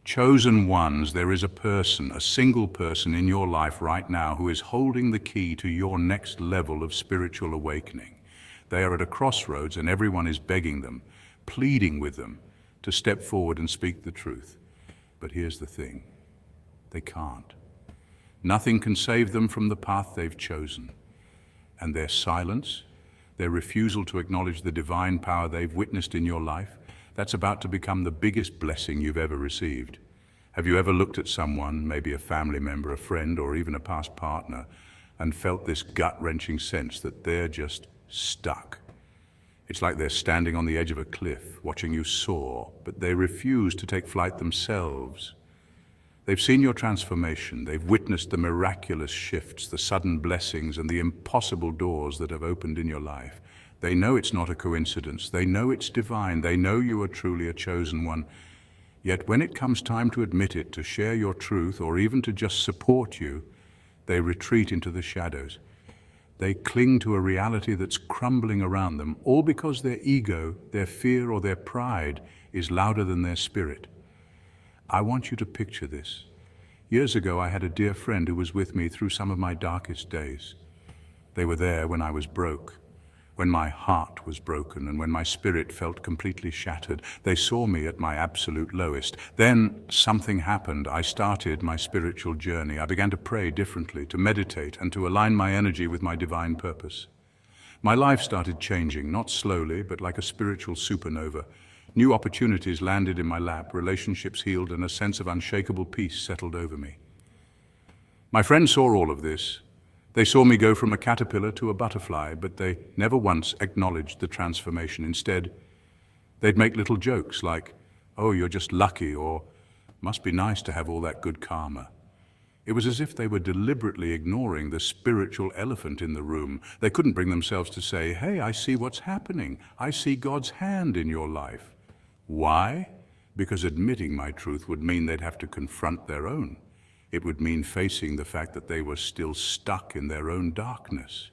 Chosen ones, there is a person, a single person in your life right now who is holding the key to your next level of spiritual awakening. They are at a crossroads and everyone is begging them, pleading with them to step forward and speak the truth. But here's the thing, they can't. Nothing can save them from the path they've chosen. And their silence, their refusal to acknowledge the divine power they've witnessed in your life, that's about to become the biggest blessing you've ever received. Have you ever looked at someone, maybe a family member, a friend, or even a past partner, and felt this gut-wrenching sense that they're just stuck? It's like they're standing on the edge of a cliff, watching you soar, but they refuse to take flight themselves. They've seen your transformation, they've witnessed the miraculous shifts, the sudden blessings, and the impossible doors that have opened in your life. They know it's not a coincidence, they know it's divine, they know you are truly a chosen one. Yet when it comes time to admit it, to share your truth, or even to just support you, they retreat into the shadows. They cling to a reality that's crumbling around them, all because their ego, their fear, or their pride is louder than their spirit. I want you to picture this. Years ago, I had a dear friend who was with me through some of my darkest days. They were there when I was broke, when my heart was broken, and when my spirit felt completely shattered. They saw me at my absolute lowest. Then something happened. I started my spiritual journey. I began to pray differently, to meditate, and to align my energy with my divine purpose. My life started changing, not slowly, but like a spiritual supernova. New opportunities landed in my lap, relationships healed, and a sense of unshakable peace settled over me. My friends saw all of this. They saw me go from a caterpillar to a butterfly, but they never once acknowledged the transformation. Instead, they'd make little jokes like, "Oh, you're just lucky," or "Must be nice to have all that good karma." It was as if they were deliberately ignoring the spiritual elephant in the room. They couldn't bring themselves to say, "Hey, I see what's happening. I see God's hand in your life." Why? Because admitting my truth would mean they'd have to confront their own. It would mean facing the fact that they were still stuck in their own darkness.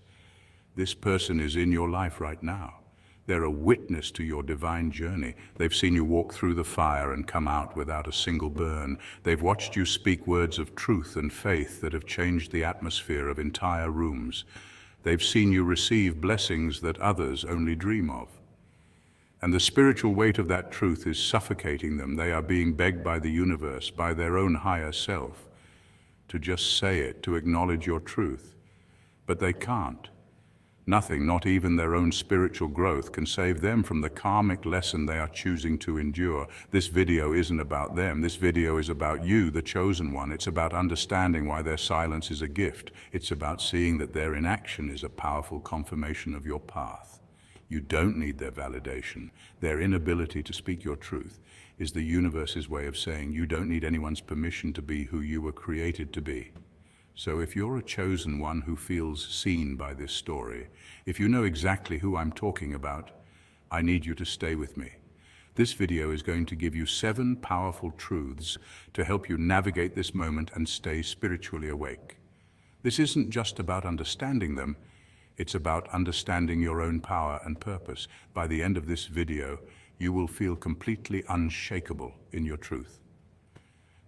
This person is in your life right now. They're a witness to your divine journey. They've seen you walk through the fire and come out without a single burn. They've watched you speak words of truth and faith that have changed the atmosphere of entire rooms. They've seen you receive blessings that others only dream of. And the spiritual weight of that truth is suffocating them. They are being begged by the universe, by their own higher self, to just say it, to acknowledge your truth. But they can't. Nothing, not even their own spiritual growth, can save them from the karmic lesson they are choosing to endure. This video isn't about them. This video is about you, the chosen one. It's about understanding why their silence is a gift. It's about seeing that their inaction is a powerful confirmation of your path. You don't need their validation. Their inability to speak your truth is the universe's way of saying you don't need anyone's permission to be who you were created to be. So if you're a chosen one who feels seen by this story, if you know exactly who I'm talking about, I need you to stay with me. This video is going to give you 7 powerful truths to help you navigate this moment and stay spiritually awake. This isn't just about understanding them, it's about understanding your own power and purpose. By the end of this video, you will feel completely unshakable in your truth.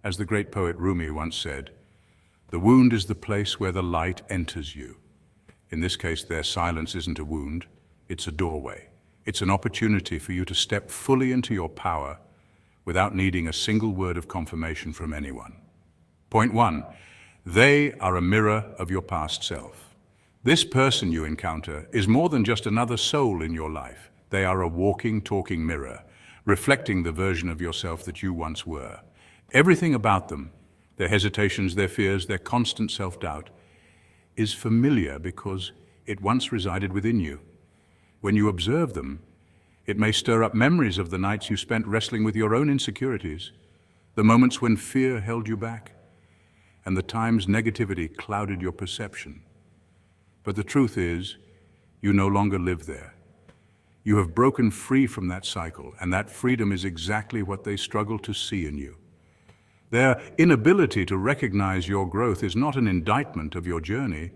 As the great poet Rumi once said, "The wound is the place where the light enters you." In this case, their silence isn't a wound, it's a doorway. It's an opportunity for you to step fully into your power without needing a single word of confirmation from anyone. Point 1, they are a mirror of your past self. This person you encounter is more than just another soul in your life. They are a walking, talking mirror, reflecting the version of yourself that you once were. Everything about them, their hesitations, their fears, their constant self-doubt, is familiar because it once resided within you. When you observe them, it may stir up memories of the nights you spent wrestling with your own insecurities, the moments when fear held you back, and the times negativity clouded your perception. But the truth is, you no longer live there. You have broken free from that cycle, and that freedom is exactly what they struggle to see in you. Their inability to recognize your growth is not an indictment of your journey.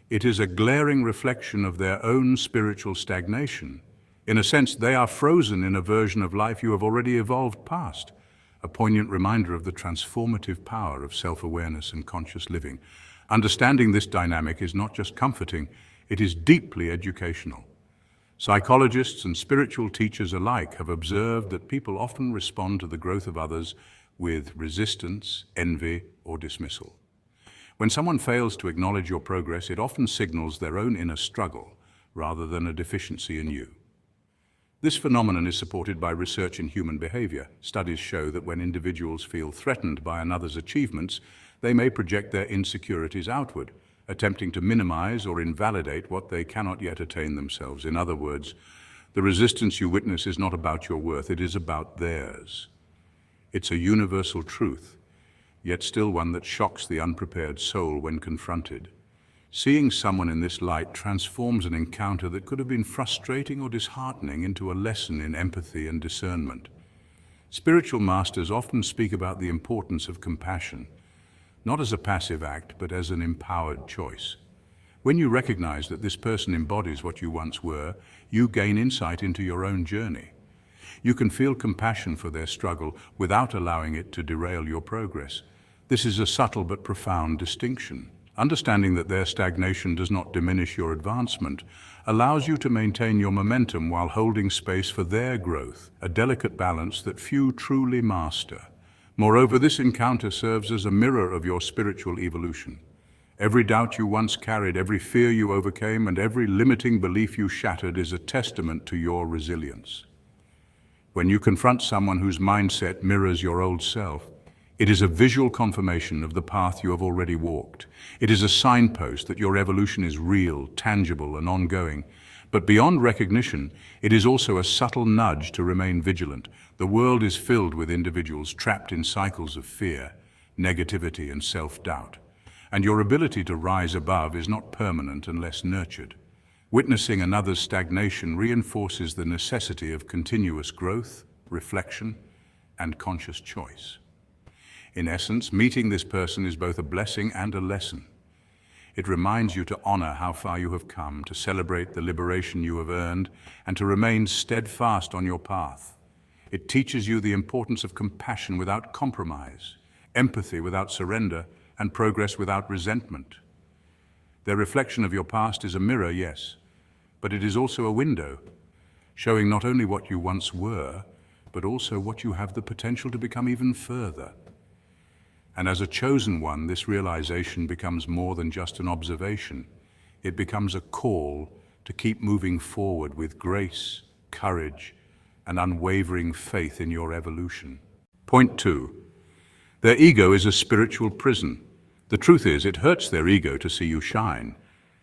It is a glaring reflection of their own spiritual stagnation. In a sense, they are frozen in a version of life you have already evolved past, a poignant reminder of the transformative power of self-awareness and conscious living. Understanding this dynamic is not just comforting, it is deeply educational. Psychologists and spiritual teachers alike have observed that people often respond to the growth of others with resistance, envy, or dismissal. When someone fails to acknowledge your progress, it often signals their own inner struggle rather than a deficiency in you. This phenomenon is supported by research in human behavior. Studies show that when individuals feel threatened by another's achievements, they may project their insecurities outward, attempting to minimize or invalidate what they cannot yet attain themselves. In other words, the resistance you witness is not about your worth, it is about theirs. It's a universal truth, yet still one that shocks the unprepared soul when confronted. Seeing someone in this light transforms an encounter that could have been frustrating or disheartening into a lesson in empathy and discernment. Spiritual masters often speak about the importance of compassion, not as a passive act, but as an empowered choice. When you recognize that this person embodies what you once were, you gain insight into your own journey. You can feel compassion for their struggle without allowing it to derail your progress. This is a subtle but profound distinction. Understanding that their stagnation does not diminish your advancement allows you to maintain your momentum while holding space for their growth, a delicate balance that few truly master. Moreover, this encounter serves as a mirror of your spiritual evolution. Every doubt you once carried, every fear you overcame, and every limiting belief you shattered is a testament to your resilience. When you confront someone whose mindset mirrors your old self, it is a visual confirmation of the path you have already walked. It is a signpost that your evolution is real, tangible, and ongoing. But beyond recognition, it is also a subtle nudge to remain vigilant. The world is filled with individuals trapped in cycles of fear, negativity, and self-doubt. And your ability to rise above is not permanent unless nurtured. Witnessing another's stagnation reinforces the necessity of continuous growth, reflection, and conscious choice. In essence, meeting this person is both a blessing and a lesson. It reminds you to honor how far you have come, to celebrate the liberation you have earned, and to remain steadfast on your path. It teaches you the importance of compassion without compromise, empathy without surrender, and progress without resentment. Their reflection of your past is a mirror, yes, but it is also a window, showing not only what you once were, but also what you have the potential to become even further. And as a chosen one, this realization becomes more than just an observation. It becomes a call to keep moving forward with grace, courage, and unwavering faith in your evolution. Point 2. Their ego is a spiritual prison. The truth is, it hurts their ego to see you shine.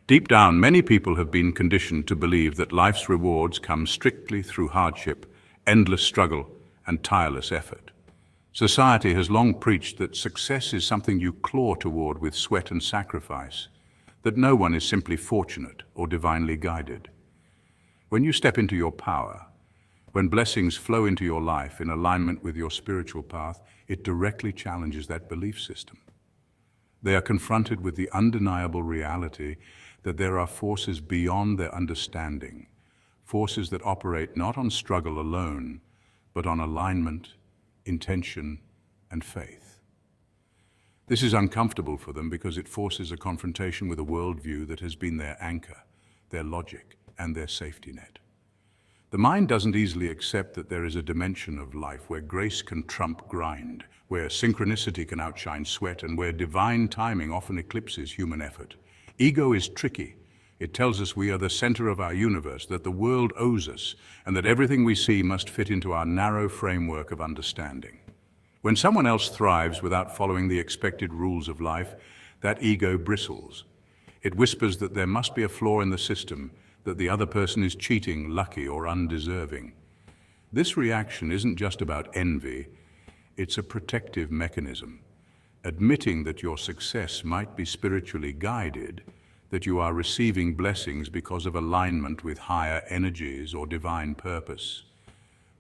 Deep down, many people have been conditioned to believe that life's rewards come strictly through hardship, endless struggle, and tireless effort. Society has long preached that success is something you claw toward with sweat and sacrifice, that no one is simply fortunate or divinely guided. When you step into your power, when blessings flow into your life in alignment with your spiritual path, it directly challenges that belief system. They are confronted with the undeniable reality that there are forces beyond their understanding, forces that operate not on struggle alone, but on alignment, intention, and faith. This is uncomfortable for them because it forces a confrontation with a worldview that has been their anchor, their logic, and their safety net. The mind doesn't easily accept that there is a dimension of life where grace can trump grind, where synchronicity can outshine sweat, and where divine timing often eclipses human effort. Ego is tricky. It tells us we are the center of our universe, that the world owes us, and that everything we see must fit into our narrow framework of understanding. When someone else thrives without following the expected rules of life, that ego bristles. It whispers that there must be a flaw in the system, that the other person is cheating, lucky, or undeserving. This reaction isn't just about envy, it's a protective mechanism. Admitting that your success might be spiritually guided, that you are receiving blessings because of alignment with higher energies or divine purpose,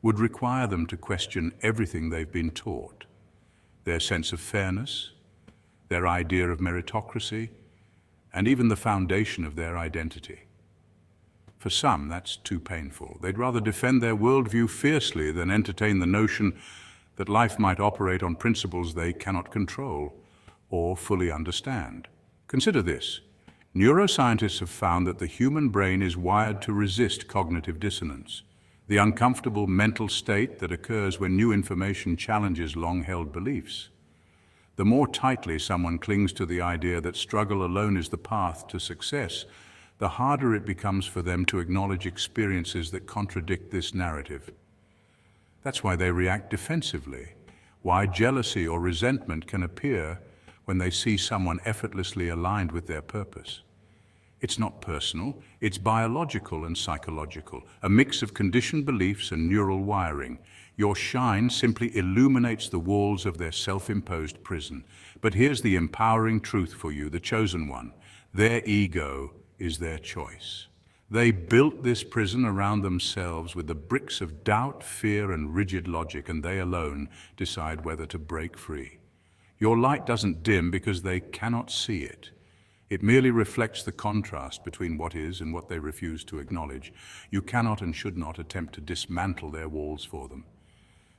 would require them to question everything they've been taught, their sense of fairness, their idea of meritocracy, and even the foundation of their identity. For some, that's too painful. They'd rather defend their worldview fiercely than entertain the notion that life might operate on principles they cannot control or fully understand. Consider this. Neuroscientists have found that the human brain is wired to resist cognitive dissonance, the uncomfortable mental state that occurs when new information challenges long-held beliefs. The more tightly someone clings to the idea that struggle alone is the path to success, the harder it becomes for them to acknowledge experiences that contradict this narrative. That's why they react defensively, why jealousy or resentment can appear when they see someone effortlessly aligned with their purpose. It's not personal, it's biological and psychological, a mix of conditioned beliefs and neural wiring. Your shine simply illuminates the walls of their self-imposed prison. But here's the empowering truth for you, the chosen one. Their ego is their choice. They built this prison around themselves with the bricks of doubt, fear, and rigid logic, and they alone decide whether to break free. Your light doesn't dim because they cannot see it. It merely reflects the contrast between what is and what they refuse to acknowledge. You cannot and should not attempt to dismantle their walls for them.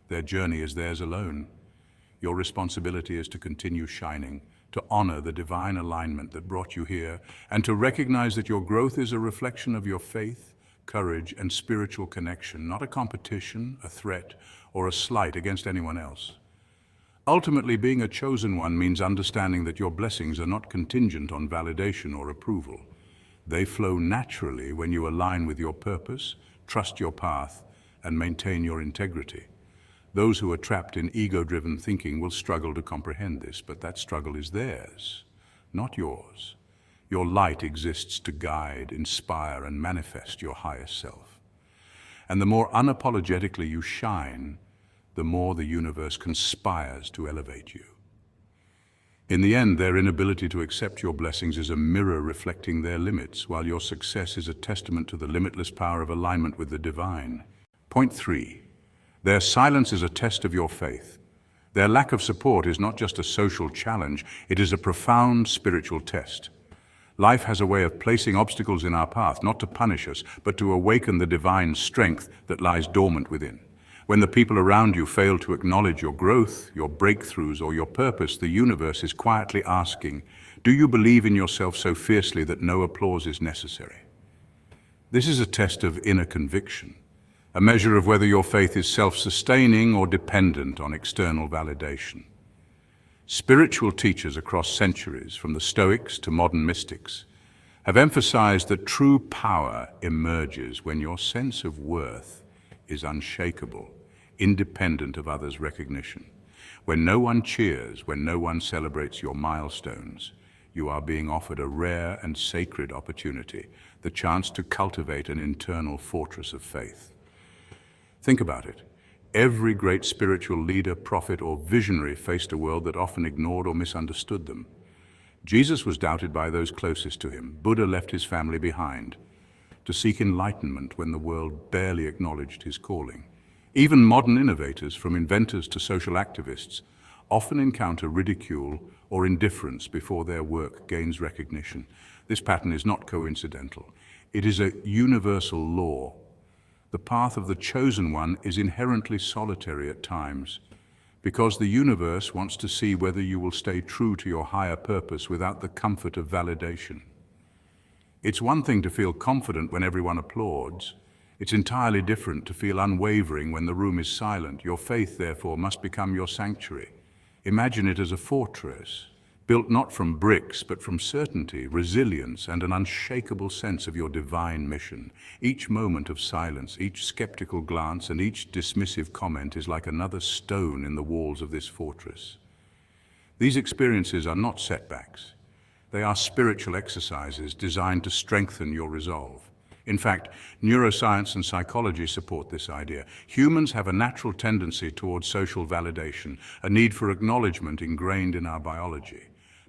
Their journey is theirs alone. Your responsibility is to continue shining, to honor the divine alignment that brought you here, and to recognize that your growth is a reflection of your faith, courage, and spiritual connection, not a competition, a threat, or a slight against anyone else. Ultimately, being a chosen one means understanding that your blessings are not contingent on validation or approval. They flow naturally when you align with your purpose, trust your path, and maintain your integrity. Those who are trapped in ego-driven thinking will struggle to comprehend this, but that struggle is theirs, not yours. Your light exists to guide, inspire, and manifest your highest self. And the more unapologetically you shine, the more the universe conspires to elevate you. In the end, their inability to accept your blessings is a mirror reflecting their limits, while your success is a testament to the limitless power of alignment with the divine. Point 3. Their silence is a test of your faith. Their lack of support is not just a social challenge, it is a profound spiritual test. Life has a way of placing obstacles in our path, not to punish us, but to awaken the divine strength that lies dormant within. When the people around you fail to acknowledge your growth, your breakthroughs, or your purpose, the universe is quietly asking, do you believe in yourself so fiercely that no applause is necessary? This is a test of inner conviction, a measure of whether your faith is self-sustaining or dependent on external validation. Spiritual teachers across centuries, from the Stoics to modern mystics, have emphasized that true power emerges when your sense of worth is unshakable, independent of others' recognition. When no one cheers, when no one celebrates your milestones, you are being offered a rare and sacred opportunity, the chance to cultivate an internal fortress of faith. Think about it. Every great spiritual leader, prophet, or visionary faced a world that often ignored or misunderstood them. Jesus was doubted by those closest to him. Buddha left his family behind to seek enlightenment when the world barely acknowledged his calling. Even modern innovators, from inventors to social activists, often encounter ridicule or indifference before their work gains recognition. This pattern is not coincidental. It is a universal law. The path of the chosen one is inherently solitary at times, because the universe wants to see whether you will stay true to your higher purpose without the comfort of validation. It's one thing to feel confident when everyone applauds. It's entirely different to feel unwavering when the room is silent. Your faith, therefore, must become your sanctuary. Imagine it as a fortress, built not from bricks, but from certainty, resilience, and an unshakable sense of your divine mission. Each moment of silence, each skeptical glance, and each dismissive comment is like another stone in the walls of this fortress. These experiences are not setbacks. They are spiritual exercises designed to strengthen your resolve. In fact, neuroscience and psychology support this idea. Humans have a natural tendency towards social validation, a need for acknowledgement ingrained in our biology.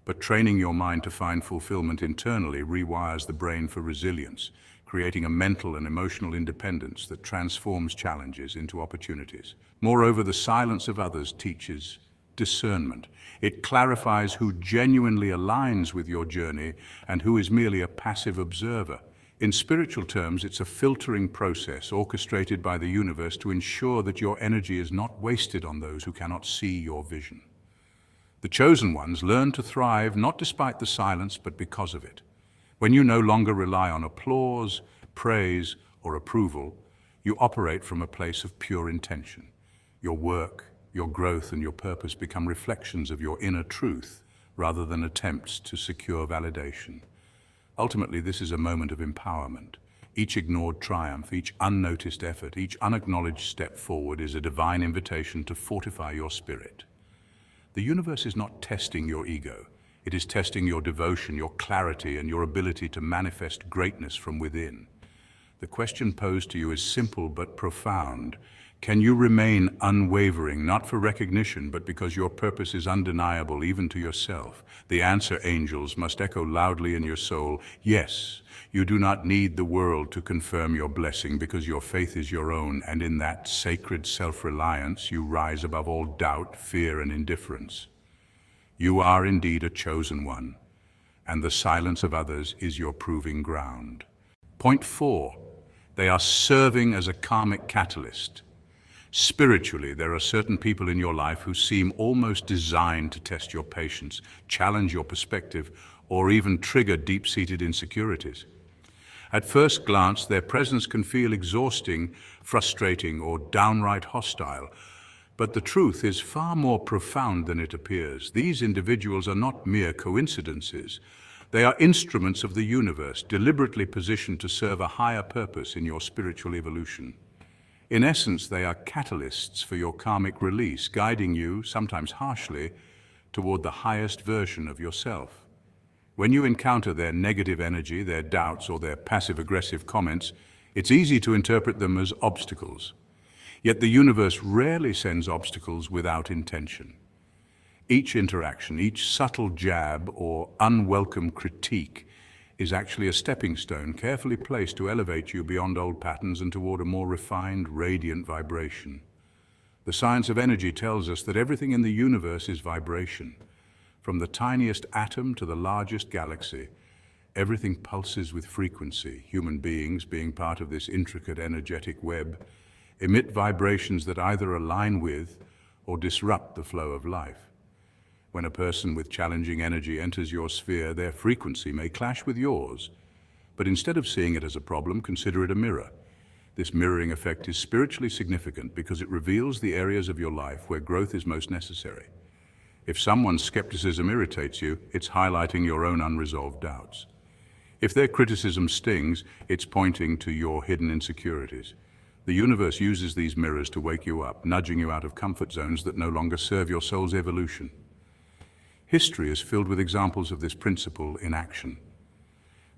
But training your mind to find fulfillment internally rewires the brain for resilience, creating a mental and emotional independence that transforms challenges into opportunities. Moreover, the silence of others teaches discernment. It clarifies who genuinely aligns with your journey and who is merely a passive observer. In spiritual terms, it's a filtering process orchestrated by the universe to ensure that your energy is not wasted on those who cannot see your vision. The chosen ones learn to thrive not despite the silence, but because of it. When you no longer rely on applause, praise, or approval, you operate from a place of pure intention. Your work, your growth, and your purpose become reflections of your inner truth rather than attempts to secure validation. Ultimately, this is a moment of empowerment. Each ignored triumph, each unnoticed effort, each unacknowledged step forward is a divine invitation to fortify your spirit. The universe is not testing your ego. It is testing your devotion, your clarity, and your ability to manifest greatness from within. The question posed to you is simple but profound. Can you remain unwavering, not for recognition, but because your purpose is undeniable even to yourself? The answer, angels, must echo loudly in your soul. Yes, you do not need the world to confirm your blessing because your faith is your own, and in that sacred self-reliance you rise above all doubt, fear, and indifference. You are indeed a chosen one, and the silence of others is your proving ground. Point 4. They are serving as a karmic catalyst. Spiritually, there are certain people in your life who seem almost designed to test your patience, challenge your perspective, or even trigger deep-seated insecurities. At first glance, their presence can feel exhausting, frustrating, or downright hostile. But the truth is far more profound than it appears. These individuals are not mere coincidences. They are instruments of the universe, deliberately positioned to serve a higher purpose in your spiritual evolution. In essence, they are catalysts for your karmic release, guiding you, sometimes harshly, toward the highest version of yourself. When you encounter their negative energy, their doubts, or their passive-aggressive comments, it's easy to interpret them as obstacles. Yet the universe rarely sends obstacles without intention. Each interaction, each subtle jab or unwelcome critique is actually a stepping stone carefully placed to elevate you beyond old patterns and toward a more refined, radiant vibration. The science of energy tells us that everything in the universe is vibration. From the tiniest atom to the largest galaxy, everything pulses with frequency. Human beings, being part of this intricate energetic web, emit vibrations that either align with or disrupt the flow of life. When a person with challenging energy enters your sphere, their frequency may clash with yours, but instead of seeing it as a problem, consider it a mirror. This mirroring effect is spiritually significant because it reveals the areas of your life where growth is most necessary. If someone's skepticism irritates you, it's highlighting your own unresolved doubts. If their criticism stings, it's pointing to your hidden insecurities. The universe uses these mirrors to wake you up, nudging you out of comfort zones that no longer serve your soul's evolution. History is filled with examples of this principle in action.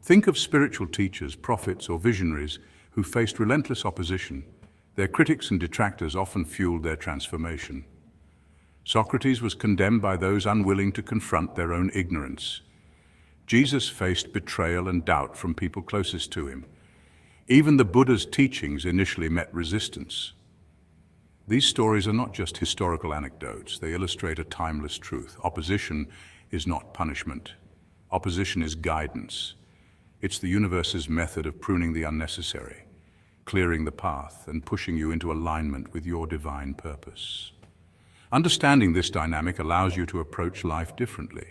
Think of spiritual teachers, prophets, or visionaries who faced relentless opposition. Their critics and detractors often fueled their transformation. Socrates was condemned by those unwilling to confront their own ignorance. Jesus faced betrayal and doubt from people closest to him. Even the Buddha's teachings initially met resistance. These stories are not just historical anecdotes, they illustrate a timeless truth. Opposition is not punishment. Opposition is guidance. It's the universe's method of pruning the unnecessary, clearing the path, and pushing you into alignment with your divine purpose. Understanding this dynamic allows you to approach life differently.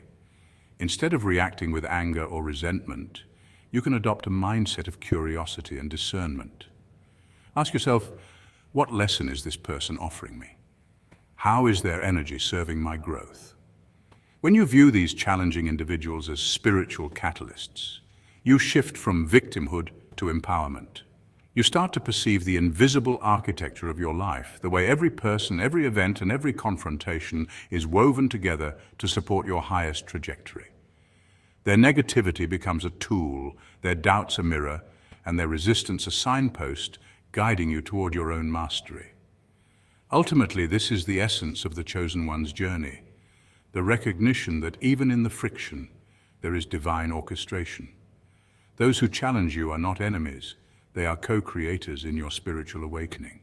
Instead of reacting with anger or resentment, you can adopt a mindset of curiosity and discernment. Ask yourself, what lesson is this person offering me? How is their energy serving my growth? When you view these challenging individuals as spiritual catalysts, you shift from victimhood to empowerment. You start to perceive the invisible architecture of your life, the way every person, every event, and every confrontation is woven together to support your highest trajectory. Their negativity becomes a tool, their doubts a mirror, and their resistance a signpost guiding you toward your own mastery. Ultimately, this is the essence of the Chosen One's journey, the recognition that even in the friction, there is divine orchestration. Those who challenge you are not enemies, they are co-creators in your spiritual awakening.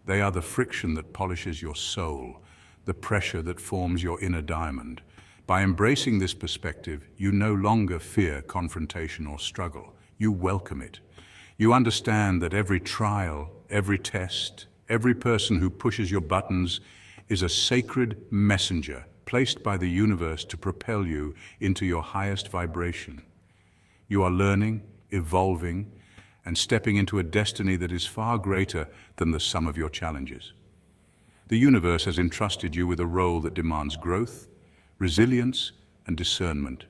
They are the friction that polishes your soul, the pressure that forms your inner diamond. By embracing this perspective, you no longer fear confrontation or struggle. You welcome it. You understand that every trial, every test, every person who pushes your buttons is a sacred messenger placed by the universe to propel you into your highest vibration. You are learning, evolving, and stepping into a destiny that is far greater than the sum of your challenges. The universe has entrusted you with a role that demands growth, resilience, and discernment.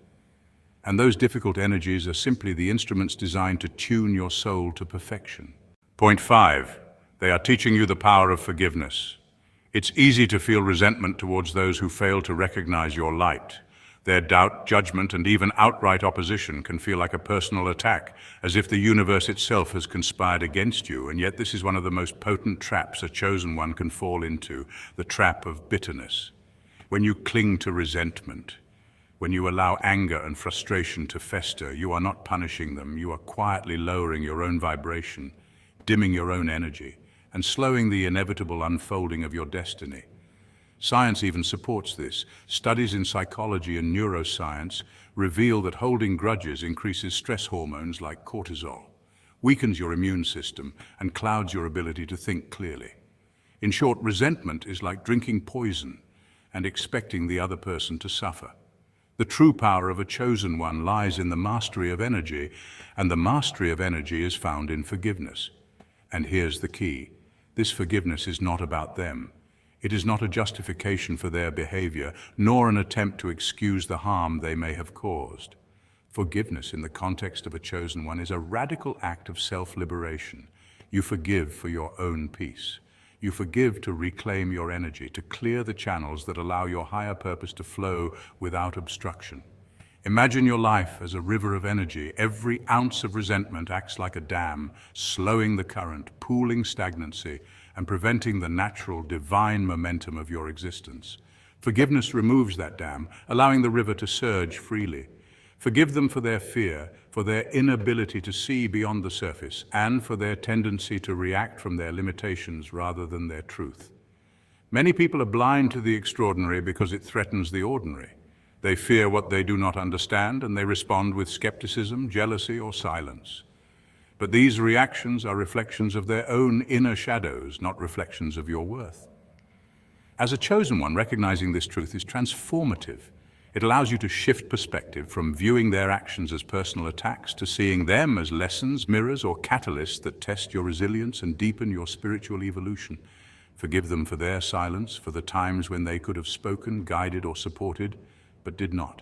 And those difficult energies are simply the instruments designed to tune your soul to perfection. Point 5. They are teaching you the power of forgiveness. It's easy to feel resentment towards those who fail to recognize your light. Their doubt, judgment, and even outright opposition can feel like a personal attack, as if the universe itself has conspired against you, and yet this is one of the most potent traps a chosen one can fall into, the trap of bitterness. When you cling to resentment, when you allow anger and frustration to fester, you are not punishing them, you are quietly lowering your own vibration, dimming your own energy, and slowing the inevitable unfolding of your destiny. Science even supports this. Studies in psychology and neuroscience reveal that holding grudges increases stress hormones like cortisol, weakens your immune system, and clouds your ability to think clearly. In short, resentment is like drinking poison and expecting the other person to suffer. The true power of a chosen one lies in the mastery of energy, and the mastery of energy is found in forgiveness. And here's the key. This forgiveness is not about them. It is not a justification for their behavior, nor an attempt to excuse the harm they may have caused. Forgiveness in the context of a chosen one is a radical act of self-liberation. You forgive for your own peace. You forgive to reclaim your energy, to clear the channels that allow your higher purpose to flow without obstruction. Imagine your life as a river of energy. Every ounce of resentment acts like a dam, slowing the current, pooling stagnancy, and preventing the natural, divine momentum of your existence. Forgiveness removes that dam, allowing the river to surge freely. Forgive them for their fear, for their inability to see beyond the surface, and for their tendency to react from their limitations rather than their truth. Many people are blind to the extraordinary because it threatens the ordinary. They fear what they do not understand, and they respond with skepticism, jealousy, or silence. But these reactions are reflections of their own inner shadows, not reflections of your worth. As a chosen one, recognizing this truth is transformative. It allows you to shift perspective from viewing their actions as personal attacks to seeing them as lessons, mirrors, or catalysts that test your resilience and deepen your spiritual evolution. Forgive them for their silence, for the times when they could have spoken, guided, or supported, but did not.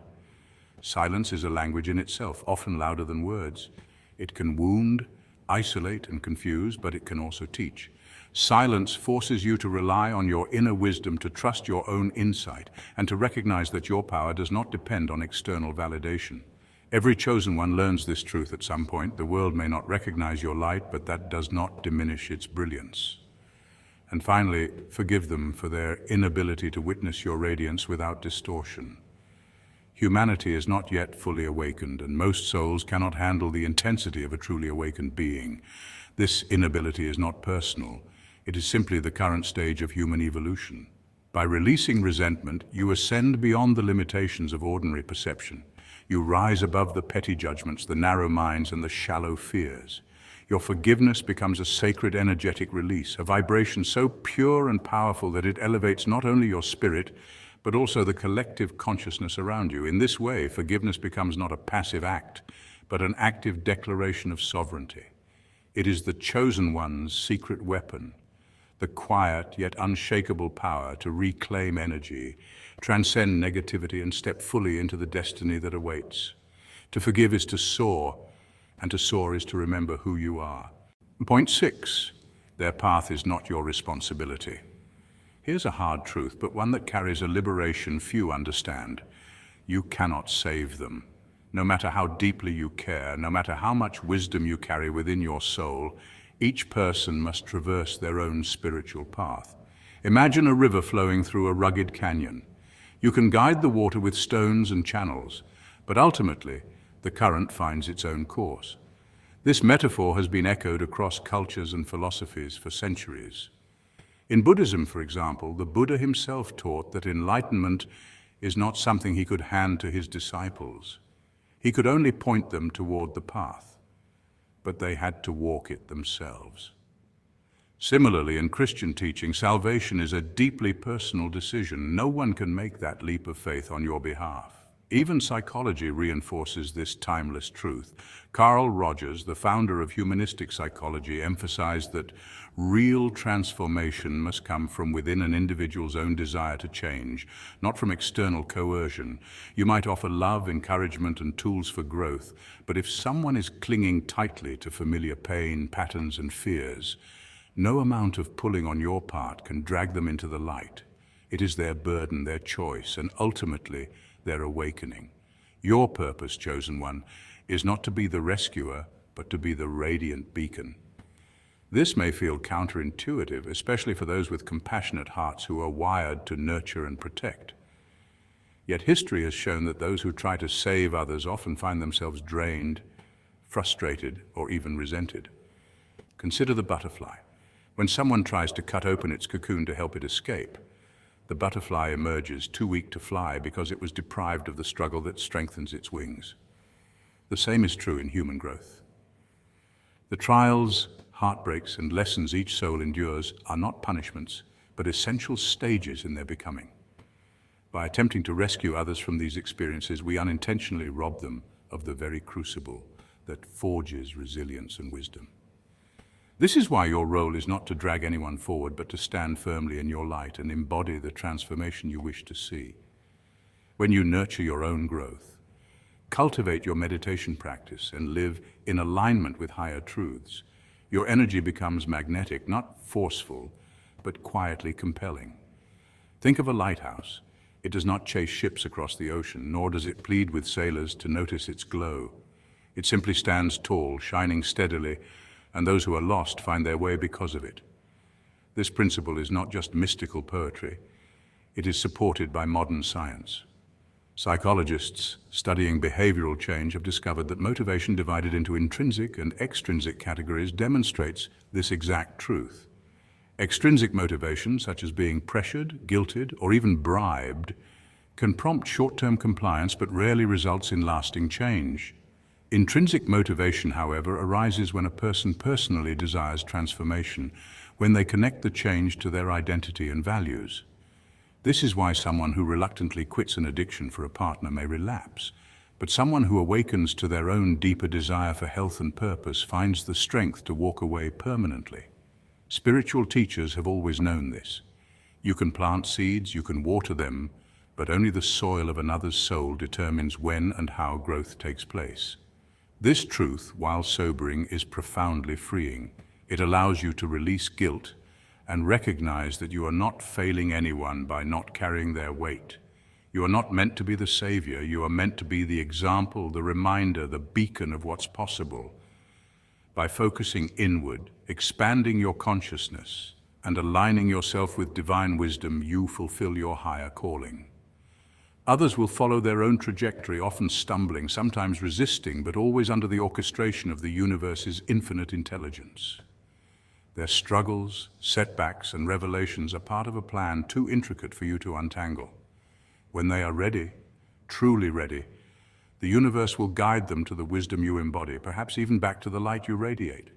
Silence is a language in itself, often louder than words. It can wound, isolate, and confuse, but it can also teach. Silence forces you to rely on your inner wisdom, to trust your own insight, and to recognize that your power does not depend on external validation. Every chosen one learns this truth at some point. The world may not recognize your light, but that does not diminish its brilliance. And finally, forgive them for their inability to witness your radiance without distortion. Humanity is not yet fully awakened, and most souls cannot handle the intensity of a truly awakened being. This inability is not personal. It is simply the current stage of human evolution. By releasing resentment, you ascend beyond the limitations of ordinary perception. You rise above the petty judgments, the narrow minds, and the shallow fears. Your forgiveness becomes a sacred energetic release, a vibration so pure and powerful that it elevates not only your spirit, but also the collective consciousness around you. In this way, forgiveness becomes not a passive act, but an active declaration of sovereignty. It is the chosen one's secret weapon, the quiet yet unshakable power to reclaim energy, transcend negativity, and step fully into the destiny that awaits. To forgive is to soar, and to soar is to remember who you are. Point 6, their path is not your responsibility. Here's a hard truth, but one that carries a liberation few understand. You cannot save them. No matter how deeply you care, no matter how much wisdom you carry within your soul, each person must traverse their own spiritual path. Imagine a river flowing through a rugged canyon. You can guide the water with stones and channels, but ultimately, the current finds its own course. This metaphor has been echoed across cultures and philosophies for centuries. In Buddhism, for example, the Buddha himself taught that enlightenment is not something he could hand to his disciples. He could only point them toward the path. but they had to walk it themselves. Similarly, in Christian teaching, salvation is a deeply personal decision. No one can make that leap of faith on your behalf. Even psychology reinforces this timeless truth. Carl Rogers, the founder of humanistic psychology, emphasized that real transformation must come from within an individual's own desire to change, not from external coercion. You might offer love, encouragement, and tools for growth, but if someone is clinging tightly to familiar pain, patterns, and fears, no amount of pulling on your part can drag them into the light. It is their burden, their choice, and ultimately their awakening. Your purpose, chosen one, is not to be the rescuer, but to be the radiant beacon. This may feel counterintuitive, especially for those with compassionate hearts who are wired to nurture and protect. Yet history has shown that those who try to save others often find themselves drained, frustrated, or even resented. Consider the butterfly. When someone tries to cut open its cocoon to help it escape, the butterfly emerges too weak to fly because it was deprived of the struggle that strengthens its wings. The same is true in human growth. The trials, heartbreaks, and lessons each soul endures are not punishments, but essential stages in their becoming. By attempting to rescue others from these experiences, we unintentionally rob them of the very crucible that forges resilience and wisdom. This is why your role is not to drag anyone forward, but to stand firmly in your light and embody the transformation you wish to see. When you nurture your own growth, cultivate your meditation practice, and live in alignment with higher truths, your energy becomes magnetic, not forceful, but quietly compelling. Think of a lighthouse. It does not chase ships across the ocean, nor does it plead with sailors to notice its glow. It simply stands tall, shining steadily, and those who are lost find their way because of it. This principle is not just mystical poetry, it is supported by modern science. Psychologists studying behavioral change have discovered that motivation divided into intrinsic and extrinsic categories demonstrates this exact truth. Extrinsic motivation, such as being pressured, guilted, or even bribed, can prompt short-term compliance but rarely results in lasting change. Intrinsic motivation, however, arises when a person personally desires transformation, when they connect the change to their identity and values. This is why someone who reluctantly quits an addiction for a partner may relapse, but someone who awakens to their own deeper desire for health and purpose finds the strength to walk away permanently. Spiritual teachers have always known this. You can plant seeds, you can water them, but only the soil of another's soul determines when and how growth takes place. This truth, while sobering, is profoundly freeing. It allows you to release guilt and recognize that you are not failing anyone by not carrying their weight. You are not meant to be the savior, you are meant to be the example, the reminder, the beacon of what's possible. By focusing inward, expanding your consciousness, and aligning yourself with divine wisdom, you fulfill your higher calling. Others will follow their own trajectory, often stumbling, sometimes resisting, but always under the orchestration of the universe's infinite intelligence. Their struggles, setbacks, and revelations are part of a plan too intricate for you to untangle. When they are ready, truly ready, the universe will guide them to the wisdom you embody, perhaps even back to the light you radiate.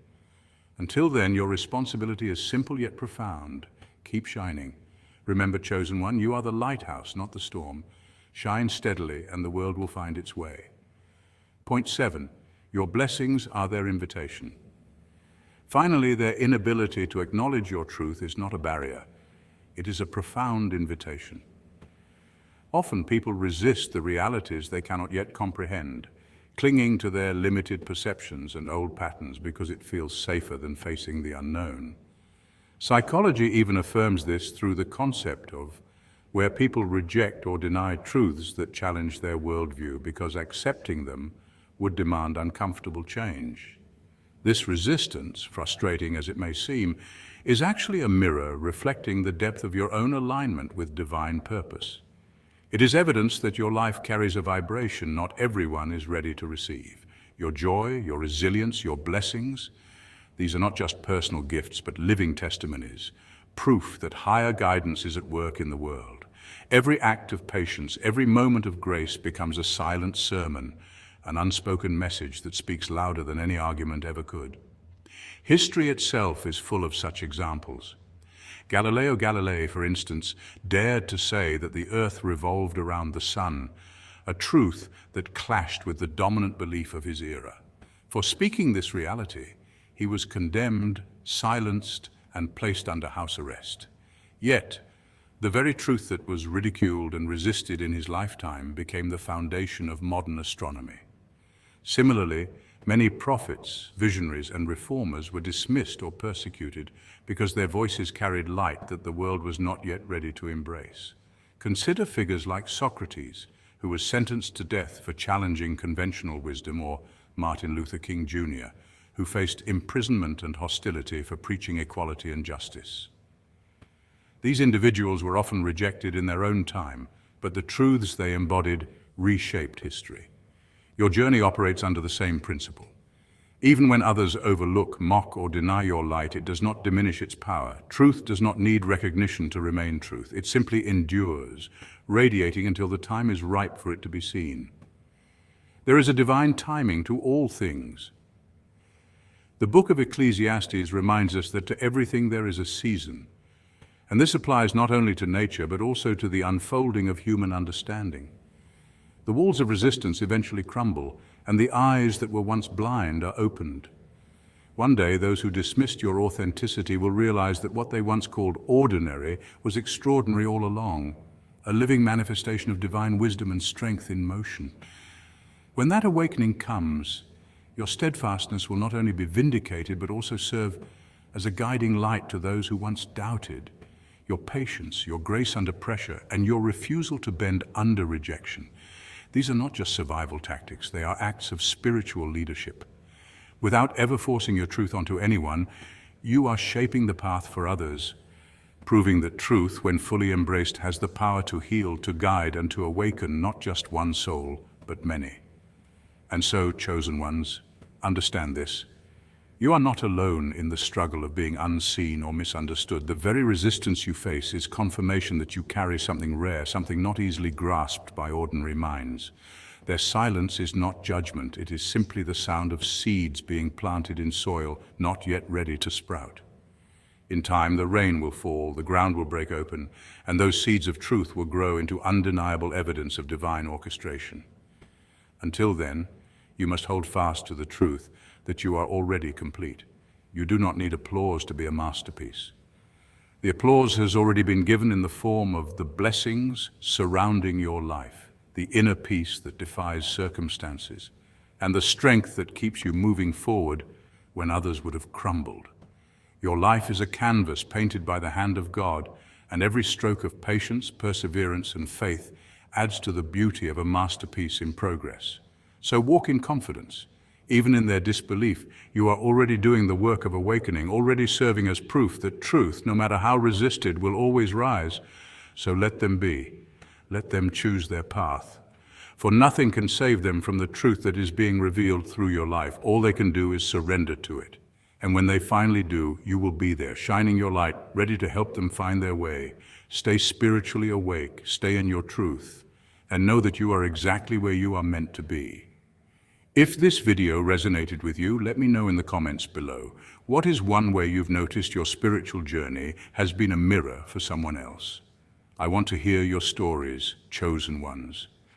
Until then, your responsibility is simple yet profound. Keep shining. Remember, chosen one, you are the lighthouse, not the storm. Shine steadily, and the world will find its way. Point 7. Your blessings are their invitation. Finally, their inability to acknowledge your truth is not a barrier. It is a profound invitation. Often people resist the realities they cannot yet comprehend, clinging to their limited perceptions and old patterns because it feels safer than facing the unknown. Psychology even affirms this through the concept of where people reject or deny truths that challenge their worldview because accepting them would demand uncomfortable change. This resistance, frustrating as it may seem, is actually a mirror reflecting the depth of your own alignment with divine purpose. It is evidence that your life carries a vibration not everyone is ready to receive. Your joy, your resilience, your blessings, these are not just personal gifts but living testimonies, proof that higher guidance is at work in the world. Every act of patience, every moment of grace becomes a silent sermon, an unspoken message that speaks louder than any argument ever could. History itself is full of such examples. Galileo Galilei, for instance, dared to say that the earth revolved around the sun, a truth that clashed with the dominant belief of his era. For speaking this reality, he was condemned, silenced, and placed under house arrest. Yet, the very truth that was ridiculed and resisted in his lifetime became the foundation of modern astronomy. Similarly, many prophets, visionaries, and reformers were dismissed or persecuted because their voices carried light that the world was not yet ready to embrace. Consider figures like Socrates, who was sentenced to death for challenging conventional wisdom, or Martin Luther King Jr., who faced imprisonment and hostility for preaching equality and justice. These individuals were often rejected in their own time, but the truths they embodied reshaped history. Your journey operates under the same principle. Even when others overlook, mock, or deny your light, it does not diminish its power. Truth does not need recognition to remain truth. It simply endures, radiating until the time is ripe for it to be seen. There is a divine timing to all things. The book of Ecclesiastes reminds us that to everything there is a season. And this applies not only to nature, but also to the unfolding of human understanding. The walls of resistance eventually crumble, and the eyes that were once blind are opened. One day, those who dismissed your authenticity will realize that what they once called ordinary was extraordinary all along, a living manifestation of divine wisdom and strength in motion. When that awakening comes, your steadfastness will not only be vindicated, but also serve as a guiding light to those who once doubted. Your patience, your grace under pressure, and your refusal to bend under rejection. These are not just survival tactics, they are acts of spiritual leadership. Without ever forcing your truth onto anyone, you are shaping the path for others, proving that truth, when fully embraced, has the power to heal, to guide, and to awaken not just one soul, but many. And so, chosen ones, understand this. You are not alone in the struggle of being unseen or misunderstood. The very resistance you face is confirmation that you carry something rare, something not easily grasped by ordinary minds. Their silence is not judgment, it is simply the sound of seeds being planted in soil not yet ready to sprout. In time, the rain will fall, the ground will break open, and those seeds of truth will grow into undeniable evidence of divine orchestration. Until then, you must hold fast to the truth that you are already complete. You do not need applause to be a masterpiece. The applause has already been given in the form of the blessings surrounding your life, the inner peace that defies circumstances, and the strength that keeps you moving forward when others would have crumbled. Your life is a canvas painted by the hand of God, and every stroke of patience, perseverance, and faith adds to the beauty of a masterpiece in progress. So walk in confidence. Even in their disbelief, you are already doing the work of awakening, already serving as proof that truth, no matter how resisted, will always rise. So let them be. Let them choose their path. For nothing can save them from the truth that is being revealed through your life. All they can do is surrender to it. And when they finally do, you will be there, shining your light, ready to help them find their way. Stay spiritually awake, stay in your truth, and know that you are exactly where you are meant to be. If this video resonated with you, let me know in the comments below. What is one way you've noticed your spiritual journey has been a mirror for someone else? I want to hear your stories, chosen ones.